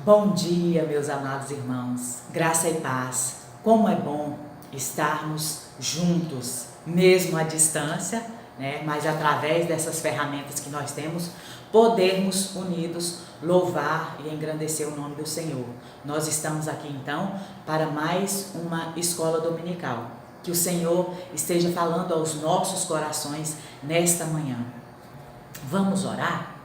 Bom dia, meus amados irmãos, graça e paz. Como é bom estarmos juntos, mesmo à distância, né? Mas através dessas ferramentas que nós temos, podermos unidos louvar e engrandecer o nome do Senhor. Nós estamos aqui então para mais uma escola dominical. Que o Senhor esteja falando aos nossos corações nesta manhã. Vamos orar?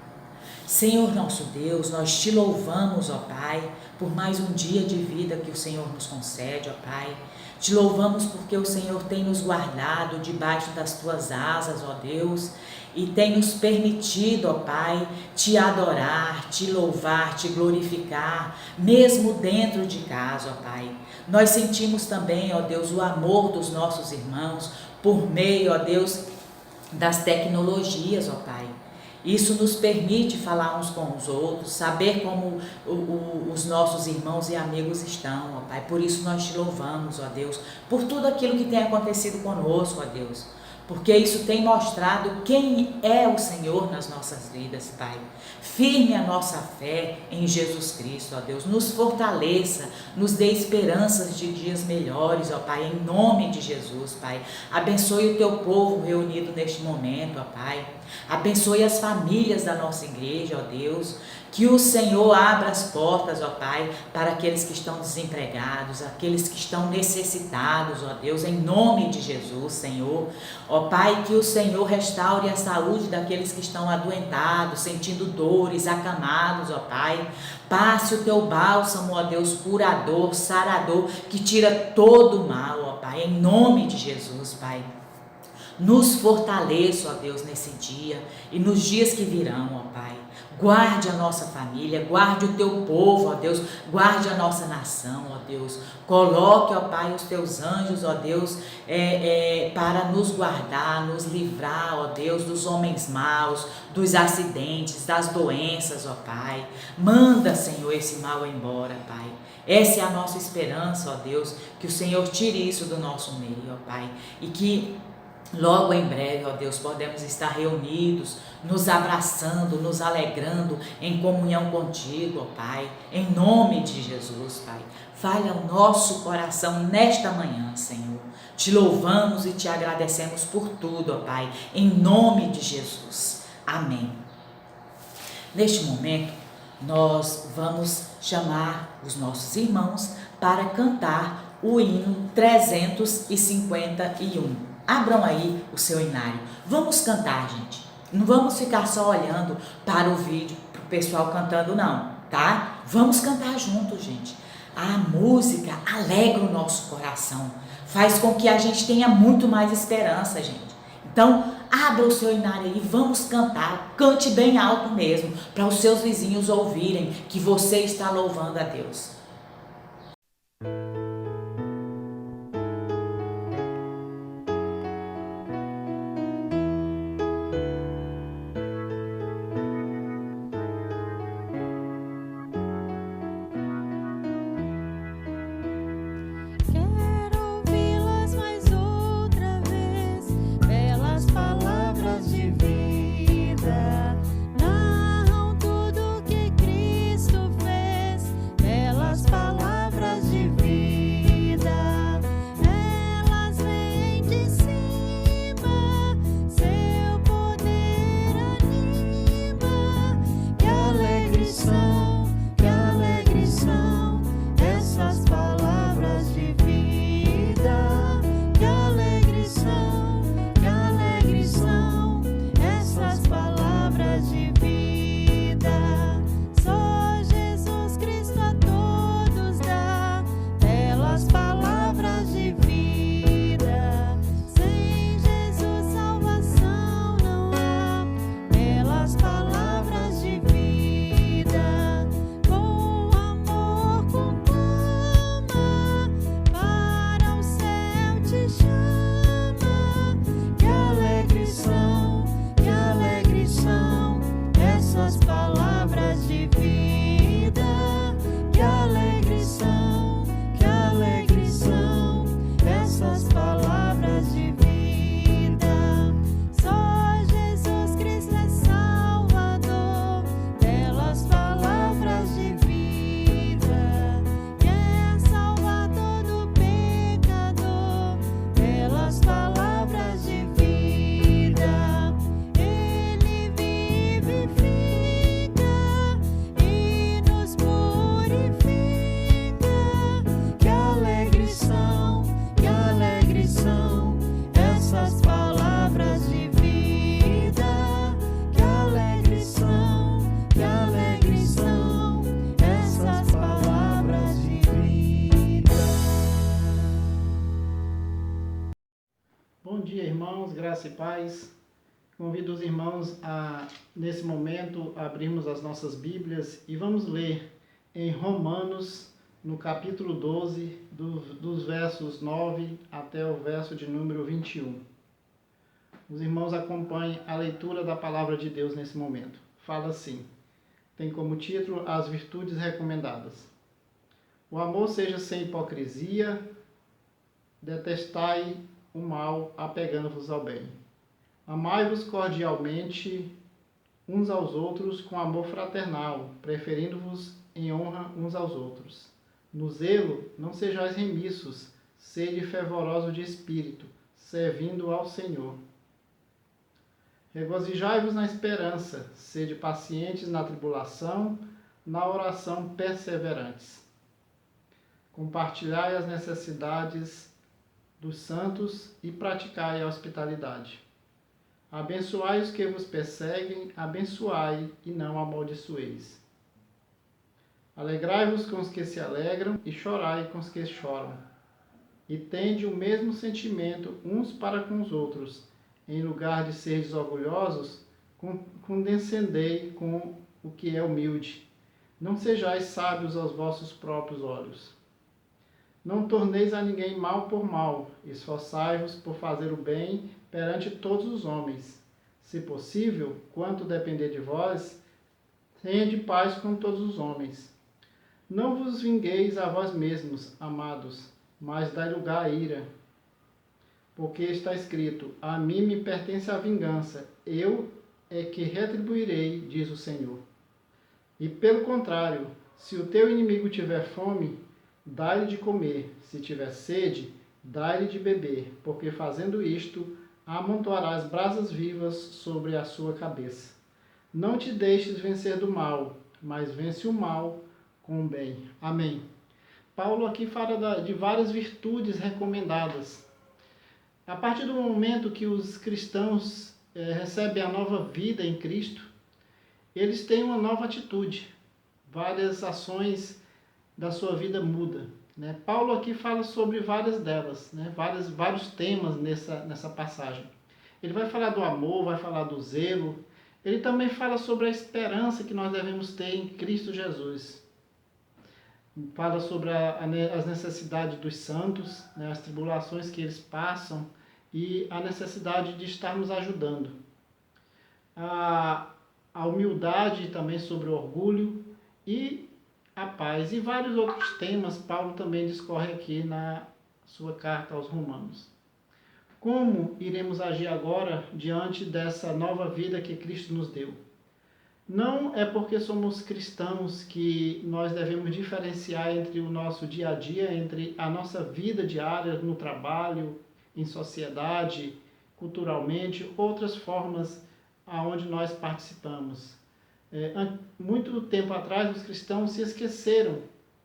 Senhor nosso Deus, nós te louvamos, ó Pai, por mais um dia de vida que o Senhor nos concede, ó Pai. Te louvamos porque o Senhor tem nos guardado debaixo das tuas asas, ó Deus, e tem nos permitido, ó Pai, te adorar, te louvar, te glorificar, mesmo dentro de casa, ó Pai. Nós sentimos também, ó Deus, o amor dos nossos irmãos por meio, ó Deus, das tecnologias, ó Pai. Isso nos permite falar uns com os outros, saber como os nossos irmãos e amigos estão, ó Pai. Por isso nós te louvamos, ó Deus, por tudo aquilo que tem acontecido conosco, ó Deus. Porque isso tem mostrado quem é o Senhor nas nossas vidas, Pai. Firme a nossa fé em Jesus Cristo, ó Deus. Nos fortaleça, nos dê esperanças de dias melhores, ó Pai, em nome de Jesus, Pai. Abençoe o teu povo reunido neste momento, ó Pai. Abençoe as famílias da nossa igreja, ó Deus. Que o Senhor abra as portas, ó Pai, para aqueles que estão desempregados, aqueles que estão necessitados, ó Deus, em nome de Jesus, Senhor. Ó Pai, que o Senhor restaure a saúde daqueles que estão adoentados, sentindo dores, acamados, ó Pai. Passe o teu bálsamo, ó Deus, curador, sarador, que tira todo o mal, ó Pai, em nome de Jesus, Pai. Nos fortaleça, ó Deus, nesse dia e nos dias que virão, ó Pai. Guarde a nossa família, guarde o teu povo, ó Deus, guarde a nossa nação, ó Deus. Coloque, ó Pai, os teus anjos, ó Deus, para nos guardar, nos livrar, ó Deus, dos homens maus, dos acidentes, das doenças, ó Pai. Manda, Senhor, esse mal embora, Pai. Essa é a nossa esperança, ó Deus, que o Senhor tire isso do nosso meio, ó Pai, e que logo em breve, ó Deus, podemos estar reunidos, nos abraçando, nos alegrando em comunhão contigo, ó Pai, em nome de Jesus, Pai. Fale ao nosso coração nesta manhã, Senhor. Te louvamos e te agradecemos por tudo, ó Pai, em nome de Jesus. Amém. Neste momento, nós vamos chamar os nossos irmãos para cantar o hino 351. Abram aí o seu inário. Vamos cantar, gente. Não vamos ficar só olhando para o vídeo, para o pessoal cantando, não, tá? Vamos cantar juntos, gente. A música alegra o nosso coração. Faz com que a gente tenha muito mais esperança, gente. Então, abra o seu inário aí, vamos cantar. Cante bem alto mesmo, para os seus vizinhos ouvirem que você está louvando a Deus. Narram tudo que Cristo fez, belas graça e paz. Convido os irmãos a, nesse momento, abrirmos as nossas Bíblias e vamos ler em Romanos, no capítulo 12, dos versos 9 até o verso de número 21. Os irmãos acompanhem a leitura da palavra de Deus nesse momento. Fala assim, tem como título As Virtudes Recomendadas. O amor seja sem hipocrisia, detestai o mal, apegando-vos ao bem. Amai-vos cordialmente uns aos outros com amor fraternal, preferindo-vos em honra uns aos outros. No zelo, não sejais remissos, sede fervorosos de espírito, servindo ao Senhor. Regozijai-vos na esperança, sede pacientes na tribulação, na oração perseverantes. Compartilhai as necessidades dos santos e praticai a hospitalidade. Abençoai os que vos perseguem, abençoai e não amaldiçoeis. Alegrai-vos com os que se alegram e chorai com os que choram. E tende o mesmo sentimento uns para com os outros. Em lugar de seres orgulhosos, condescendei com o que é humilde. Não sejais sábios aos vossos próprios olhos. Não torneis a ninguém mal por mal, esforçai-vos por fazer o bem perante todos os homens. Se possível, quanto depender de vós, tende paz com todos os homens. Não vos vingueis a vós mesmos, amados, mas dai lugar à ira. Porque está escrito, a mim me pertence a vingança, eu é que retribuirei, diz o Senhor. E pelo contrário, se o teu inimigo tiver fome, dai-lhe de comer, se tiver sede, dai-lhe de beber, porque fazendo isto, amontoarás brasas vivas sobre a sua cabeça. Não te deixes vencer do mal, mas vence o mal com o bem. Amém. Paulo aqui fala de várias virtudes recomendadas. A partir do momento que os cristãos recebem a nova vida em Cristo, eles têm uma nova atitude. Várias ações da sua vida mudam. Né? Paulo aqui fala sobre várias delas, né? vários temas nessa passagem. Ele vai falar do amor, vai falar do zelo. Ele também fala sobre a esperança que nós devemos ter em Cristo Jesus. Fala sobre as necessidades dos santos, né? As tribulações que eles passam e a necessidade de estarmos ajudando. A humildade também sobre o orgulho e a paz. E vários outros temas Paulo também discorre aqui na sua carta aos Romanos. Como iremos agir agora diante dessa nova vida que Cristo nos deu? Não é porque somos cristãos que nós devemos diferenciar entre o nosso dia a dia, entre a nossa vida diária no trabalho, em sociedade, culturalmente, outras formas aonde nós participamos. Muito tempo atrás, os cristãos se esqueceram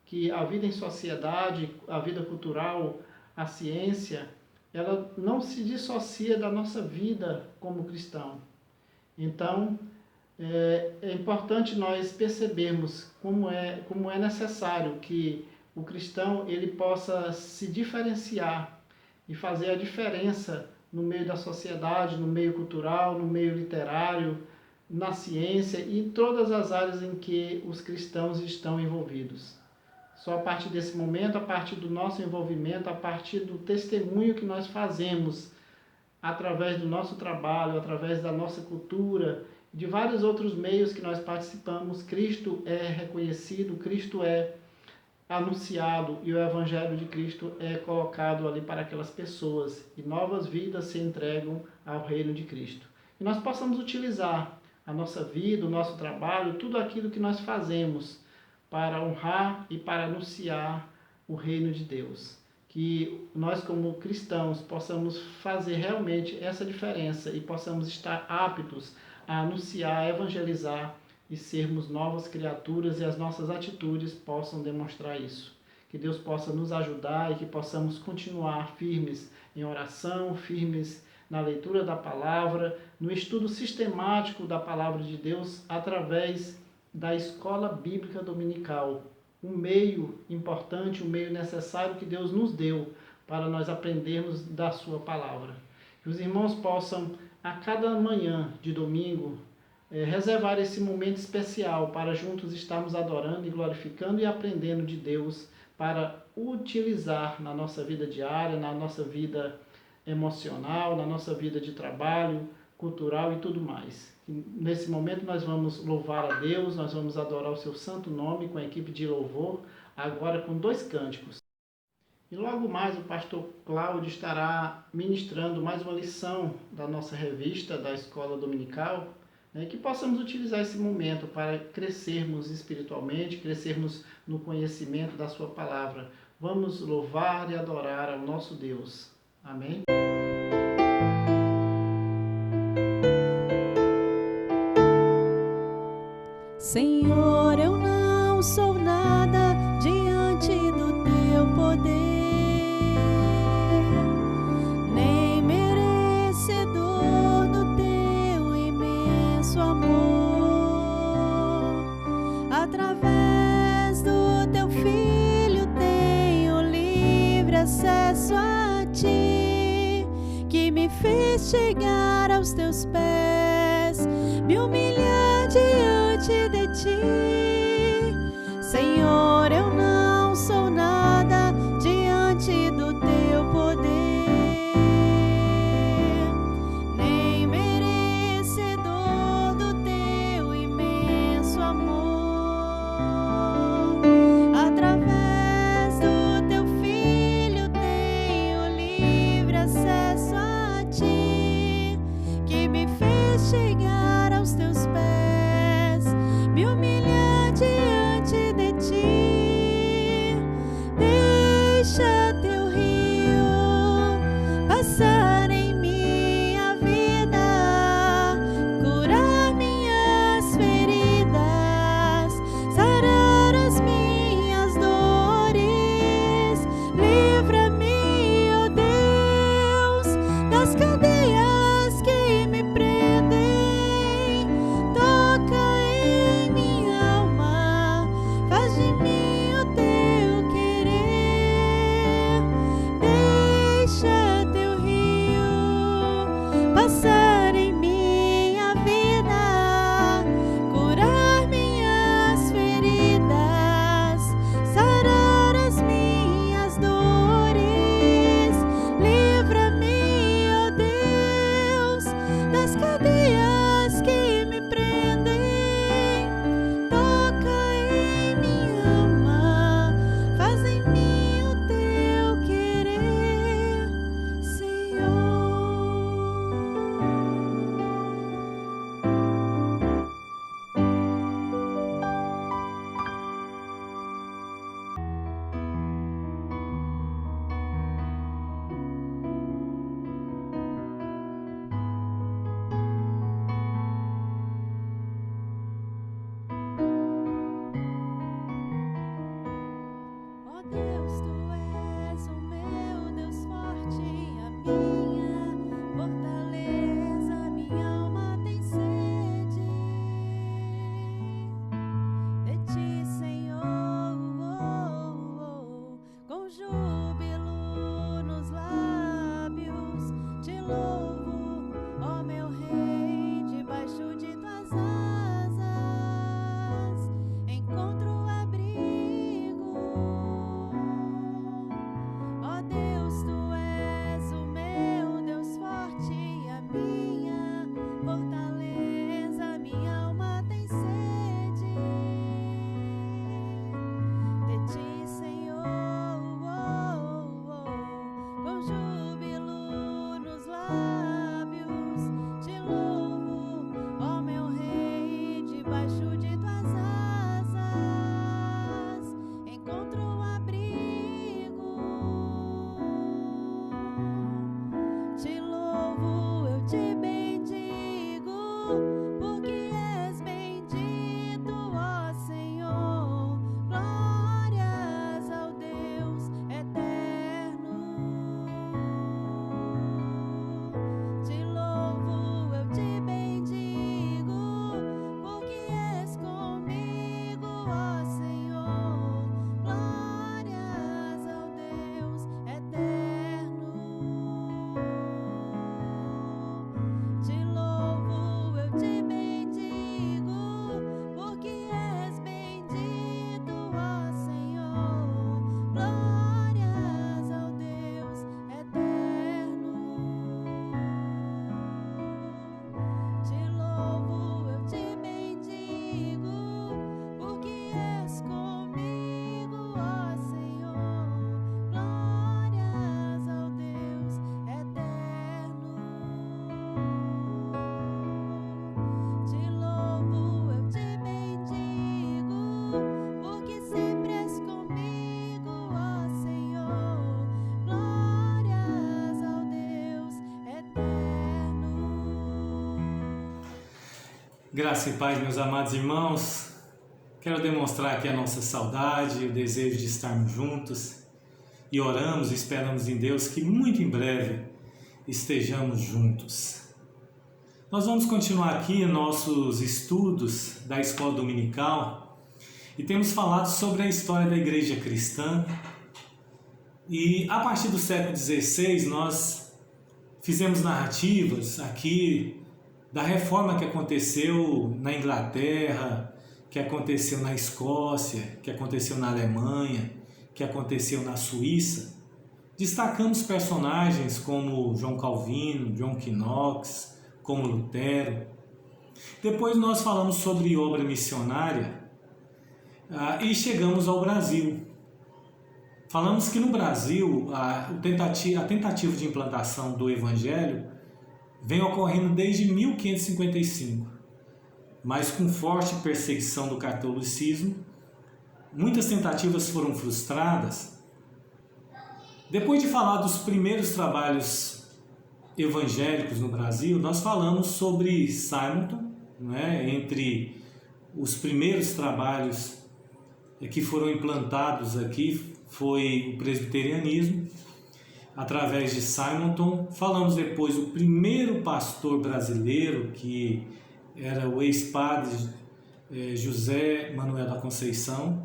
que a vida em sociedade, a vida cultural, a ciência, ela não se dissocia da nossa vida como cristão. Então, é importante nós percebermos como é necessário que o cristão ele possa se diferenciar e fazer a diferença no meio da sociedade, no meio cultural, no meio literário, na ciência e em todas as áreas em que os cristãos estão envolvidos. Só a partir desse momento, a partir do nosso envolvimento, a partir do testemunho que nós fazemos através do nosso trabalho, através da nossa cultura, de vários outros meios que nós participamos, Cristo é reconhecido, Cristo é anunciado e o Evangelho de Cristo é colocado ali para aquelas pessoas e novas vidas se entregam ao reino de Cristo. E nós possamos utilizar a nossa vida, o nosso trabalho, tudo aquilo que nós fazemos para honrar e para anunciar o reino de Deus. Que nós como cristãos possamos fazer realmente essa diferença e possamos estar aptos a anunciar, a evangelizar e sermos novas criaturas e as nossas atitudes possam demonstrar isso. Que Deus possa nos ajudar e que possamos continuar firmes em oração, firmes na leitura da palavra, no estudo sistemático da palavra de Deus através da escola bíblica dominical. Um meio importante, um meio necessário que Deus nos deu para nós aprendermos da sua palavra. Que os irmãos possam, a cada manhã de domingo, reservar esse momento especial para juntos estarmos adorando e glorificando e aprendendo de Deus para utilizar na nossa vida diária, na nossa vida emocional, na nossa vida de trabalho, cultural e tudo mais. E nesse momento nós vamos louvar a Deus, nós vamos adorar o seu santo nome com a equipe de louvor, agora com 2 cânticos. E logo mais o pastor Cláudio estará ministrando mais uma lição da nossa revista da Escola Dominical, que possamos utilizar esse momento para crescermos espiritualmente, crescermos no conhecimento da sua palavra. Vamos louvar e adorar ao nosso Deus. Amém? Senhor, eu não sou nada diante do teu poder, nem merecedor do teu imenso amor. Através do teu Filho tenho livre acesso a ti, que me fez chegar aos teus pés, me humilhar diante de ti. Senhor, eu não sou nada diante do teu poder, nem merecedor do teu imenso amor. Através do teu Filho tenho livre acesso a ti, que me fez chegar aos teus pés, me humilhar diante de ti. Graça e paz, meus amados irmãos. Quero demonstrar aqui a nossa saudade, o desejo de estarmos juntos e oramos e esperamos em Deus que muito em breve estejamos juntos. Nós vamos continuar aqui nossos estudos da escola dominical e temos falado sobre a história da igreja cristã e a partir do século XVI nós fizemos narrativas aqui da reforma que aconteceu na Inglaterra, que aconteceu na Escócia, que aconteceu na Alemanha, que aconteceu na Suíça. Destacamos personagens como João Calvino, John Knox, como Lutero. Depois nós falamos sobre obra missionária e chegamos ao Brasil. Falamos que no Brasil a tentativa de implantação do Evangelho vem ocorrendo desde 1555, mas com forte perseguição do catolicismo, muitas tentativas foram frustradas. Depois de falar dos primeiros trabalhos evangélicos no Brasil, nós falamos sobre Simonton, entre os primeiros trabalhos que foram implantados aqui foi o presbiterianismo, através de Simonton. Falamos depois do primeiro pastor brasileiro, que era o ex-padre José Manuel da Conceição.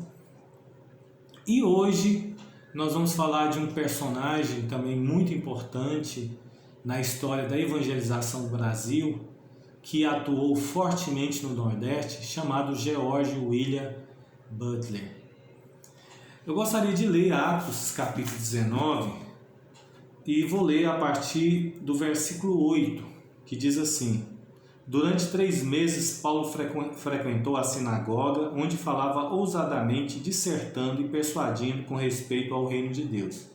E hoje nós vamos falar de um personagem também muito importante na história da evangelização do Brasil, que atuou fortemente no Nordeste, chamado George William Butler. Eu gostaria de ler Atos capítulo 19, e vou ler a partir do versículo 8, que diz assim: Durante 3 meses, Paulo frequentou a sinagoga, onde falava ousadamente, dissertando e persuadindo com respeito ao reino de Deus.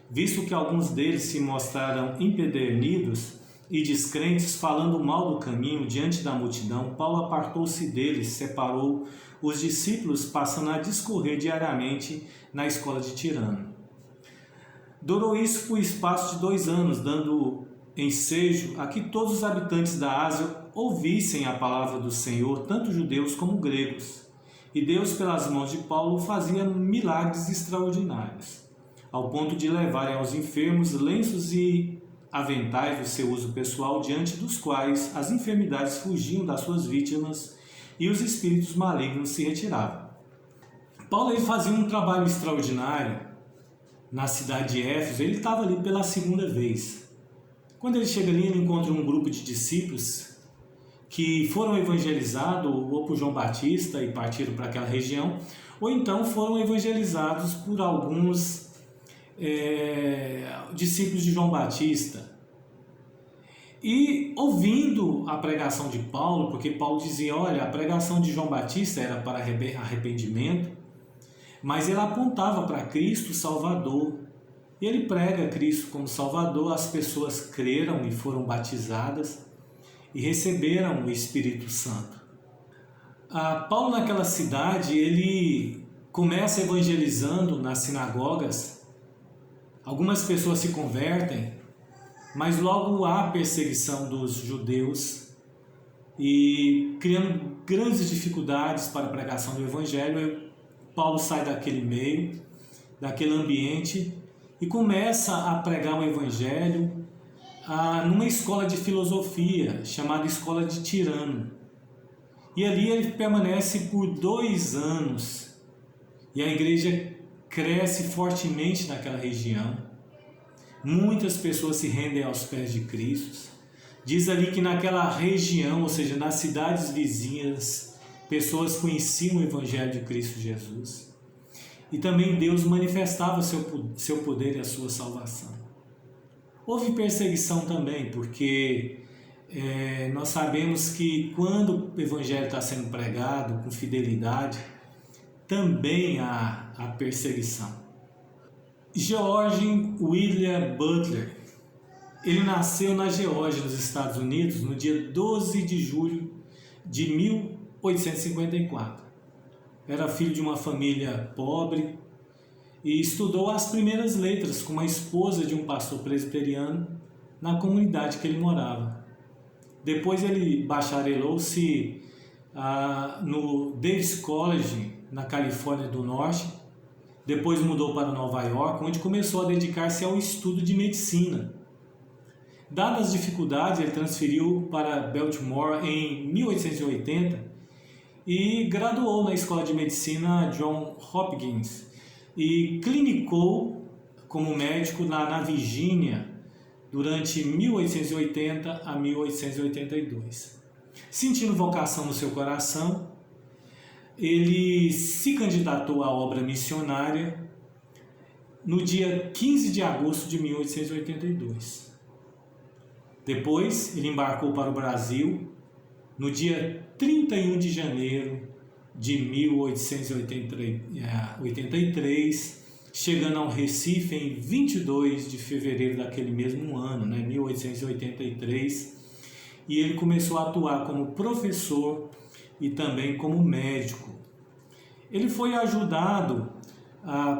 Visto que alguns deles se mostraram empedernidos e descrentes, falando mal do caminho diante da multidão, Paulo apartou-se deles, separou os discípulos, passando a discorrer diariamente na escola de Tirano. Durou isso por espaço de 2 anos, dando ensejo a que todos os habitantes da Ásia ouvissem a palavra do Senhor, tanto judeus como gregos. E Deus, pelas mãos de Paulo, fazia milagres extraordinários, ao ponto de levarem aos enfermos lenços e aventais do seu uso pessoal, diante dos quais as enfermidades fugiam das suas vítimas e os espíritos malignos se retiravam. Paulo fazia um trabalho extraordinário na cidade de Éfeso. Ele estava ali pela 2ª vez. Quando ele chega ali, ele encontra um grupo de discípulos que foram evangelizados ou por João Batista e partiram para aquela região, ou então foram evangelizados por alguns discípulos de João Batista. E ouvindo a pregação de Paulo, porque Paulo dizia, olha, a pregação de João Batista era para arrependimento, mas ele apontava para Cristo Salvador. E ele prega Cristo como Salvador, as pessoas creram e foram batizadas e receberam o Espírito Santo. Paulo, naquela cidade, ele começa evangelizando nas sinagogas. Algumas pessoas se convertem, mas logo há perseguição dos judeus e criando grandes dificuldades para a pregação do Evangelho. Paulo sai daquele meio, daquele ambiente e começa a pregar o Evangelho numa escola de filosofia chamada Escola de Tirano. E ali ele permanece por 2 anos e a igreja cresce fortemente naquela região. Muitas pessoas se rendem aos pés de Cristo. Diz ali que naquela região, ou seja, nas cidades vizinhas, pessoas conheciam o Evangelho de Cristo Jesus. E também Deus manifestava seu poder e a sua salvação. Houve perseguição também, porque nós sabemos que quando o Evangelho está sendo pregado com fidelidade, também há perseguição. George William Butler, ele nasceu na Geórgia, nos Estados Unidos, no dia 12 de julho de 1854. Era filho de uma família pobre e estudou as primeiras letras com a esposa de um pastor presbiteriano na comunidade que ele morava. Depois ele bacharelou-se no Davis College, na Califórnia do Norte. Depois mudou para Nova York, onde começou a dedicar-se ao estudo de medicina. Dadas as dificuldades, ele transferiu para Baltimore em 1880 e graduou na Escola de Medicina Johns Hopkins e clinicou como médico na Virgínia durante 1880 a 1882. Sentindo vocação no seu coração, ele se candidatou à obra missionária no dia 15 de agosto de 1882. Depois, ele embarcou para o Brasil no dia 31 de janeiro de 1883, chegando ao Recife em 22 de fevereiro daquele mesmo ano, 1883, e ele começou a atuar como professor e também como médico. Ele foi ajudado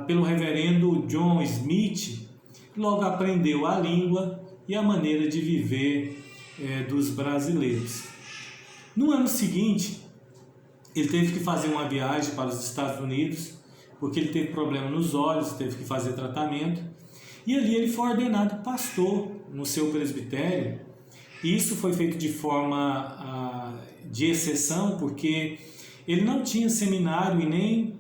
pelo reverendo John Smith, logo aprendeu a língua e a maneira de viver dos brasileiros. No ano seguinte, ele teve que fazer uma viagem para os Estados Unidos, porque ele teve problema nos olhos, teve que fazer tratamento, e ali ele foi ordenado pastor no seu presbitério. Isso foi feito de forma de exceção, porque ele não tinha seminário e nem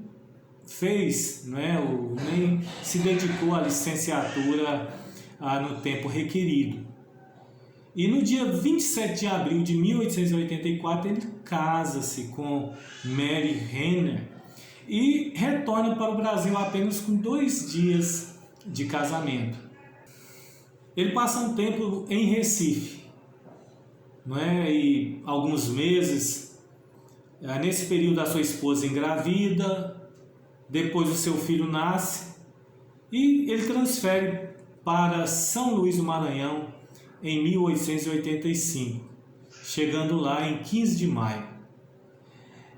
fez, nem se dedicou à licenciatura no tempo requerido. E no dia 27 de abril de 1884 ele casa-se com Mary Renner e retorna para o Brasil apenas com 2 dias de casamento. Ele passa um tempo em Recife, e alguns meses. Nesse período a sua esposa engravida, depois o seu filho nasce e ele transfere para São Luís do Maranhão em 1885, chegando lá em 15 de maio.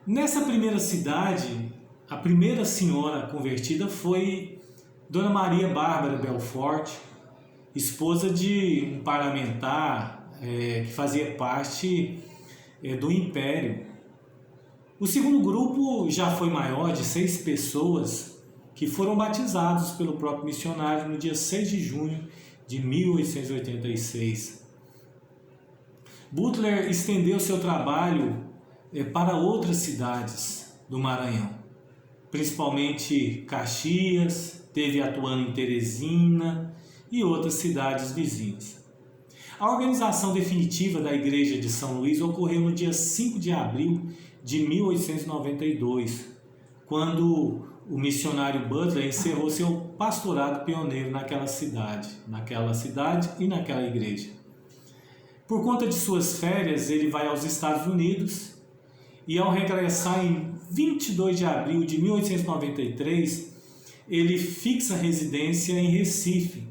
Nessa primeira cidade, a primeira senhora convertida foi Dona Maria Bárbara Belfort, esposa de um parlamentar que fazia parte do Império. O segundo grupo já foi maior, de 6 pessoas, que foram batizados pelo próprio missionário no dia 6 de junho de 1886. Butler estendeu seu trabalho para outras cidades do Maranhão, principalmente Caxias, teve atuando em Teresina e outras cidades vizinhas. A organização definitiva da Igreja de São Luís ocorreu no dia 5 de abril de 1892, quando o missionário Butler encerrou seu pastorado pioneiro naquela cidade e naquela igreja. Por conta de suas férias, ele vai aos Estados Unidos e, ao regressar em 22 de abril de 1893, ele fixa residência em Recife,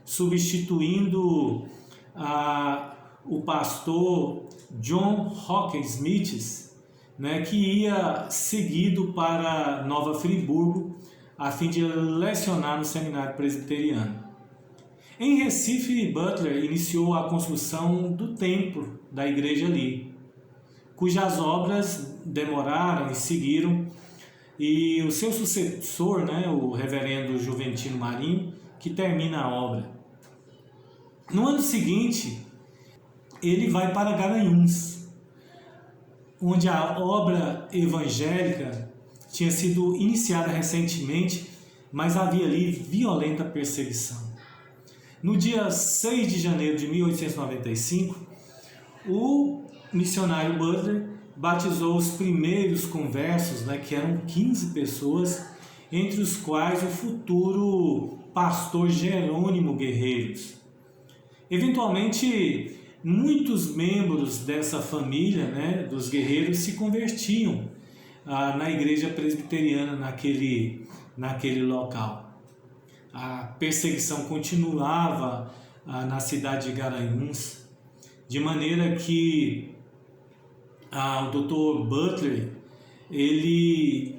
substituindo o pastor John Hawkins Smith, que ia seguido para Nova Friburgo a fim de lecionar no seminário presbiteriano. Em Recife, Butler iniciou a construção do templo da igreja ali, cujas obras demoraram e seguiram, e o seu sucessor, o reverendo Juventino Marinho, que termina a obra. No ano seguinte, ele vai para Garanhuns, onde a obra evangélica tinha sido iniciada recentemente, mas havia ali violenta perseguição. No dia 6 de janeiro de 1895, o missionário Butler batizou os primeiros conversos, que eram 15 pessoas, entre os quais o futuro pastor Jerônimo Guerreiros. Eventualmente, muitos membros dessa família, dos guerreiros, se convertiam na igreja presbiteriana naquele local. A perseguição continuava na cidade de Garanhuns, de maneira que o Dr. Butler, ele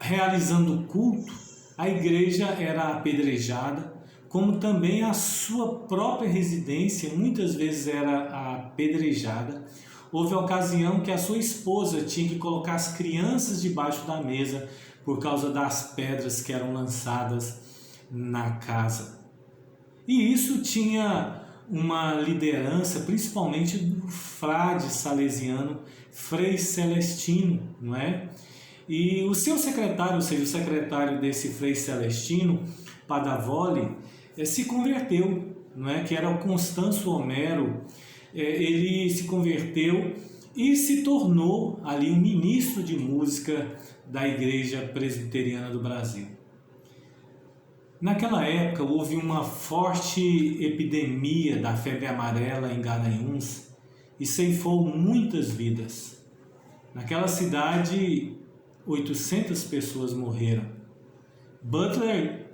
realizando o culto, a igreja era apedrejada, como também a sua própria residência muitas vezes era apedrejada. Houve a ocasião que a sua esposa tinha que colocar as crianças debaixo da mesa por causa das pedras que eram lançadas na casa. E isso tinha uma liderança, principalmente do frade salesiano Frei Celestino, não é? E o seu secretário, ou seja, o secretário desse Frei Celestino, Padavoli, se converteu, não é? Que era o Constâncio Homero. Ele se converteu e se tornou ali um ministro de música da Igreja Presbiteriana do Brasil. Naquela época houve uma forte epidemia da febre amarela em Garanhuns e ceifou muitas vidas. Naquela cidade, 800 pessoas morreram. Butler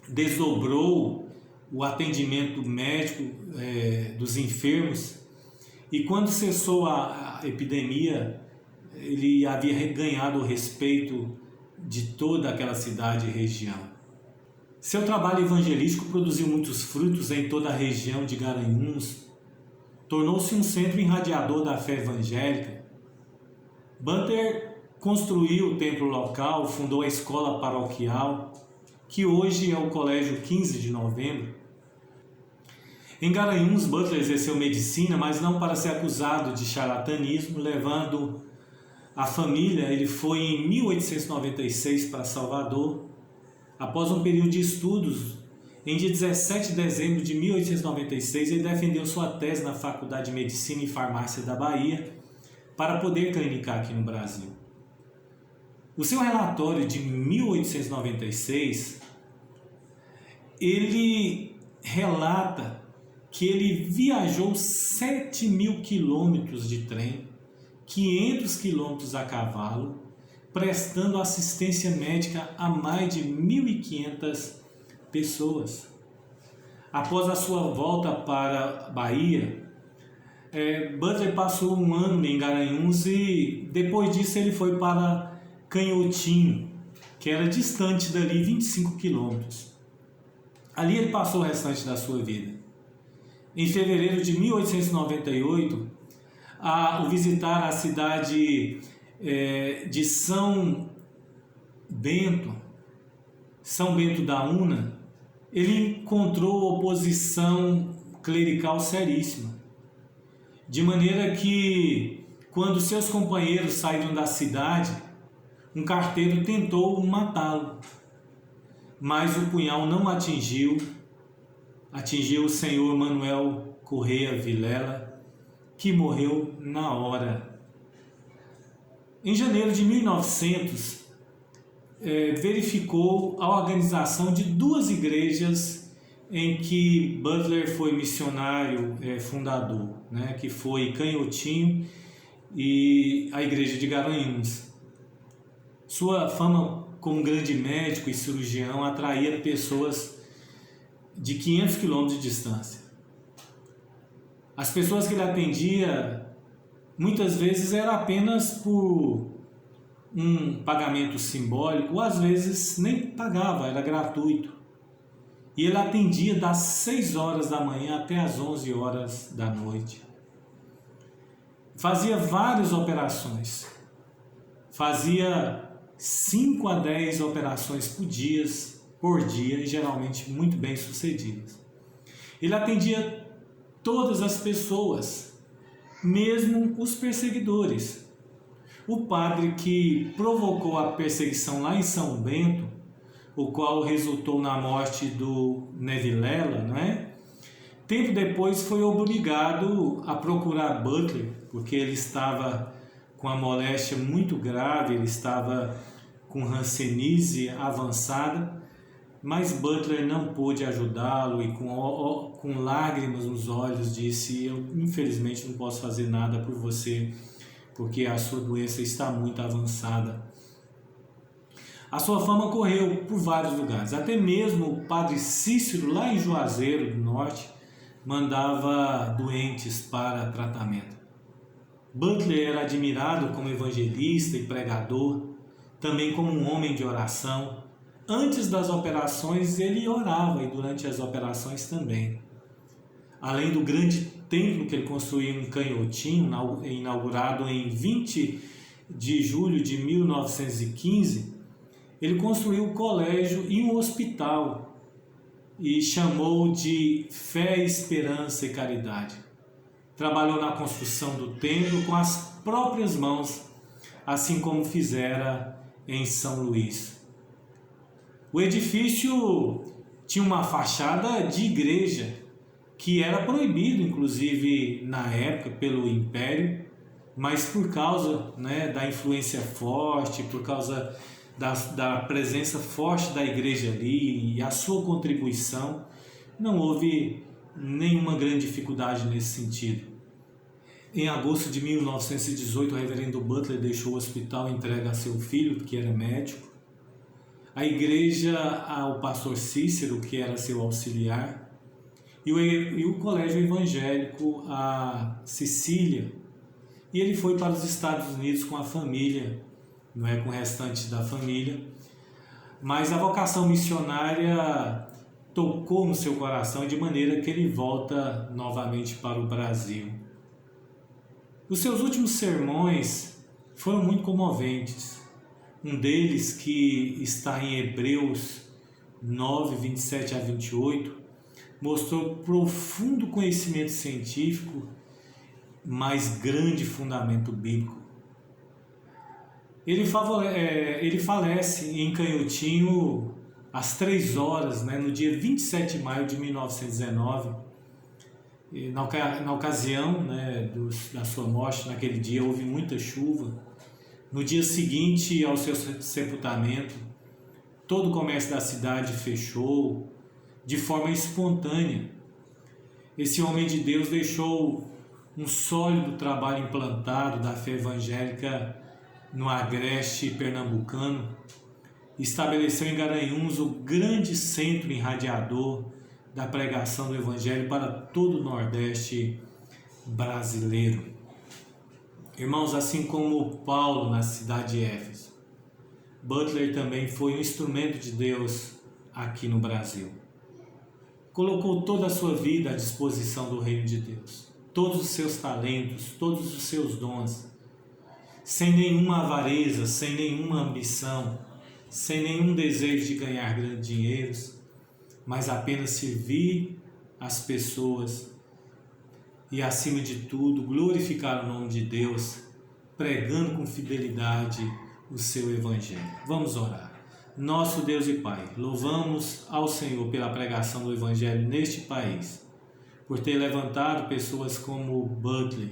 desdobrou o atendimento médico dos enfermos e quando cessou a epidemia, ele havia ganhado o respeito de toda aquela cidade e região. Seu trabalho evangelístico produziu muitos frutos em toda a região de Garanhuns, tornou-se um centro irradiador da fé evangélica. Butler construiu o templo local, fundou a escola paroquial, que hoje é o Colégio 15 de Novembro. Em Garanhuns, Butler exerceu medicina, mas não para ser acusado de charlatanismo, levando a família. Ele foi em 1896 para Salvador. Após um período de estudos, em dia 17 de dezembro de 1896, ele defendeu sua tese na Faculdade de Medicina e Farmácia da Bahia para poder clinicar aqui no Brasil. O seu relatório de 1896, ele relata que ele viajou 7.000 quilômetros de trem, 500 quilômetros a cavalo, prestando assistência médica a mais de 1.500 pessoas. Após a sua volta para a Bahia, Butler passou um ano em Garanhuns e depois disso ele foi para Canhotinho, que era distante dali 25 quilômetros. Ali ele passou o restante da sua vida. Em fevereiro de 1898, ao visitar a cidade de São Bento da Una, ele encontrou oposição clerical seríssima, de maneira que, quando seus companheiros saíram da cidade, um carteiro tentou matá-lo, mas o punhal não atingiu o senhor Manuel Correia Vilela, que morreu na hora. Em janeiro de 1900, verificou a organização de 2 igrejas em que Butler foi missionário fundador, né, que foi Canhotinho e a igreja de Garanhuns. Sua fama como grande médico e cirurgião atraía pessoas de 500 quilômetros de distância. As pessoas que ele atendia muitas vezes era apenas por um pagamento simbólico, ou às vezes nem pagava, era gratuito. E ele atendia das 6 horas da manhã até as 11 horas da noite. Fazia várias operações. Fazia 5 a 10 operações por dia, e geralmente muito bem sucedidas. Ele atendia todas as pessoas, mesmo os perseguidores. O padre que provocou a perseguição lá em São Bento, o qual resultou na morte do Nevilela, não é? Tempo depois foi obrigado a procurar Butler, porque ele estava com a moléstia muito grave, ele estava com hanseníase avançada, mas Butler não pôde ajudá-lo e com lágrimas nos olhos disse: eu infelizmente não posso fazer nada por você, porque a sua doença está muito avançada. A sua fama correu por vários lugares, até mesmo o padre Cícero, lá em Juazeiro do Norte, mandava doentes para tratamento. Butler era admirado como evangelista e pregador, também como um homem de oração, antes das operações ele orava e durante as operações também. Além do grande templo que ele construiu em Canhotinho, inaugurado em 20 de julho de 1915, ele construiu um colégio e um hospital e chamou de Fé, Esperança e Caridade. Trabalhou na construção do templo com as próprias mãos, assim como fizera em São Luís. O edifício tinha uma fachada de igreja, que era proibido, inclusive, na época, pelo Império, mas por causa, da influência forte, por causa da presença forte da igreja ali e a sua contribuição, não houve nenhuma grande dificuldade nesse sentido. Em agosto de 1918, o reverendo Butler deixou o hospital entregue a seu filho, que era médico, a igreja ao pastor Cícero, que era seu auxiliar, e o colégio evangélico a Sicília. E ele foi para os Estados Unidos com a família, com o restante da família, mas a vocação missionária tocou no seu coração de maneira que ele volta novamente para o Brasil. Os seus últimos sermões foram muito comoventes. Um deles, que está em Hebreus 9, 27 a 28, mostrou profundo conhecimento científico, mas grande fundamento bíblico. Ele falece em Canhotinho às 3 horas, no dia 27 de maio de 1919. Na ocasião da sua morte, naquele dia houve muita chuva. No dia seguinte ao seu sepultamento, todo o comércio da cidade fechou de forma espontânea. Esse homem de Deus deixou um sólido trabalho implantado da fé evangélica no agreste pernambucano, estabeleceu em Garanhuns o grande centro irradiador da pregação do Evangelho para todo o Nordeste brasileiro. Irmãos, assim como Paulo na cidade de Éfeso, Butler também foi um instrumento de Deus aqui no Brasil. Colocou toda a sua vida à disposição do reino de Deus, todos os seus talentos, todos os seus dons, sem nenhuma avareza, sem nenhuma ambição, sem nenhum desejo de ganhar grandes dinheiros, mas apenas servir as pessoas e, acima de tudo, glorificar o nome de Deus, pregando com fidelidade o seu Evangelho. Vamos orar. Nosso Deus e Pai, louvamos ao Senhor pela pregação do Evangelho neste país, por ter levantado pessoas como Butler,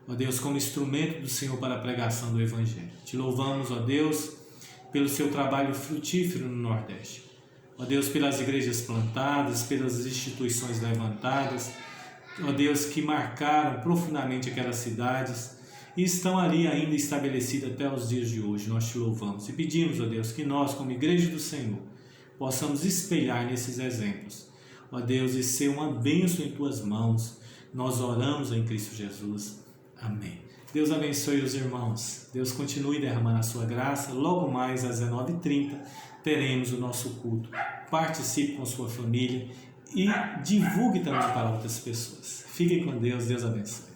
ó Deus, como instrumento do Senhor para a pregação do Evangelho. Te louvamos, ó Deus, pelo seu trabalho frutífero no Nordeste. Ó Deus, pelas igrejas plantadas, pelas instituições levantadas, ó Deus, que marcaram profundamente aquelas cidades e estão ali ainda estabelecidas até os dias de hoje. Nós te louvamos e pedimos, ó Deus, que nós, como igreja do Senhor, possamos espelhar nesses exemplos, ó Deus, e ser uma bênção em tuas mãos. Nós oramos em Cristo Jesus. Amém. Deus abençoe os irmãos. Deus continue derramando a sua graça. Logo mais às 19h30 teremos o nosso culto. Participe com sua família e divulgue também para outras pessoas. Fiquem com Deus. Deus abençoe.